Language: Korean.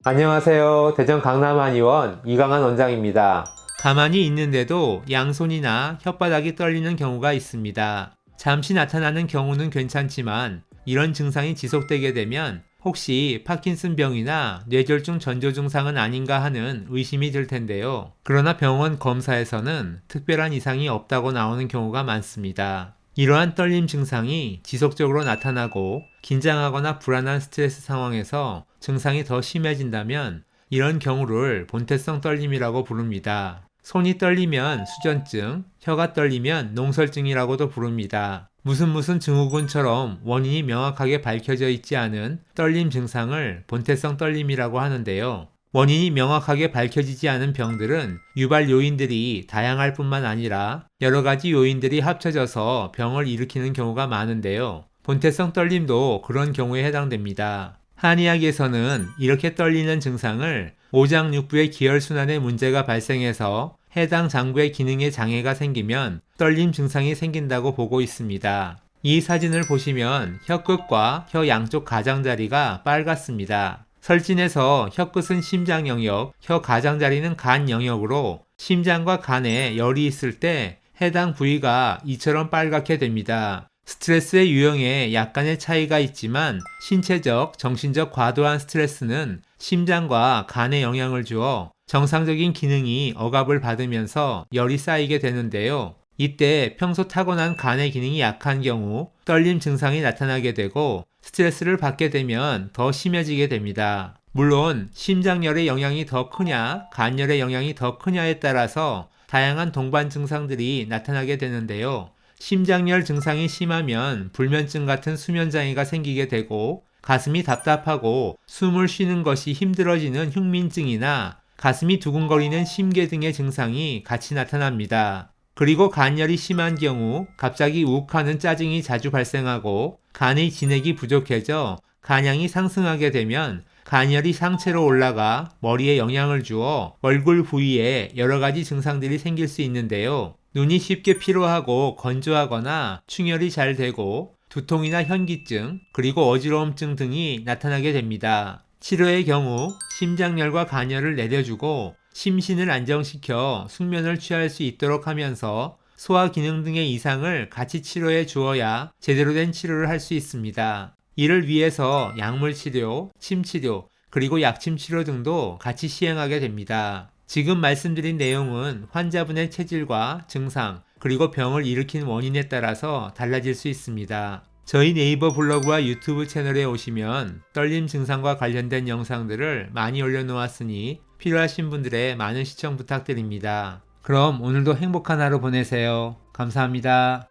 안녕하세요. 대전 강남한의원 이강한 원장입니다. 가만히 있는데도 양손이나 혓바닥이 떨리는 경우가 있습니다. 잠시 나타나는 경우는 괜찮지만 이런 증상이 지속되게 되면 혹시 파킨슨병이나 뇌졸중 전조 증상은 아닌가 하는 의심이 들 텐데요. 그러나 병원 검사에서는 특별한 이상이 없다고 나오는 경우가 많습니다. 이러한 떨림 증상이 지속적으로 나타나고 긴장하거나 불안한 스트레스 상황에서 증상이 더 심해진다면 이런 경우를 본태성 떨림이라고 부릅니다. 손이 떨리면 수전증, 혀가 떨리면 농설증이라고도 부릅니다. 무슨 증후군처럼 원인이 명확하게 밝혀져 있지 않은 떨림 증상을 본태성 떨림이라고 하는데요. 원인이 명확하게 밝혀지지 않은 병들은 유발 요인들이 다양할 뿐만 아니라 여러 가지 요인들이 합쳐져서 병을 일으키는 경우가 많은데요. 본태성 떨림도 그런 경우에 해당됩니다. 한의학에서는 이렇게 떨리는 증상을 오장육부의 기혈순환에 문제가 발생해서 해당 장부의 기능에 장애가 생기면 떨림 증상이 생긴다고 보고 있습니다. 이 사진을 보시면 혀끝과 혀 양쪽 가장자리가 빨갛습니다. 설진에서 혀끝은 심장 영역, 혀 가장자리는 간 영역으로 심장과 간에 열이 있을 때 해당 부위가 이처럼 빨갛게 됩니다. 스트레스의 유형에 약간의 차이가 있지만 신체적, 정신적 과도한 스트레스는 심장과 간에 영향을 주어 정상적인 기능이 억압을 받으면서 열이 쌓이게 되는데요. 이때 평소 타고난 간의 기능이 약한 경우 떨림 증상이 나타나게 되고 스트레스를 받게 되면 더 심해지게 됩니다. 물론 심장열의 영향이 더 크냐, 간열의 영향이 더 크냐에 따라서 다양한 동반 증상들이 나타나게 되는데요. 심장열 증상이 심하면 불면증 같은 수면장애가 생기게 되고 가슴이 답답하고 숨을 쉬는 것이 힘들어지는 흉민증이나 가슴이 두근거리는 심계 등의 증상이 같이 나타납니다. 그리고 간열이 심한 경우 갑자기 욱하는 짜증이 자주 발생하고 간의 진액이 부족해져 간양이 상승하게 되면 간열이 상체로 올라가 머리에 영향을 주어 얼굴 부위에 여러 가지 증상들이 생길 수 있는데요. 눈이 쉽게 피로하고 건조하거나 충혈이 잘 되고 두통이나 현기증 그리고 어지러움증 등이 나타나게 됩니다. 치료의 경우 심장열과 간열을 내려주고 심신을 안정시켜 숙면을 취할 수 있도록 하면서 소화 기능 등의 이상을 같이 치료해 주어야 제대로 된 치료를 할 수 있습니다. 이를 위해서 약물 치료, 침 치료, 그리고 약침 치료 등도 같이 시행하게 됩니다. 지금 말씀드린 내용은 환자분의 체질과 증상, 그리고 병을 일으킨 원인에 따라서 달라질 수 있습니다. 저희 네이버 블로그와 유튜브 채널에 오시면 떨림 증상과 관련된 영상들을 많이 올려놓았으니 필요하신 분들의 많은 시청 부탁드립니다. 그럼 오늘도 행복한 하루 보내세요. 감사합니다.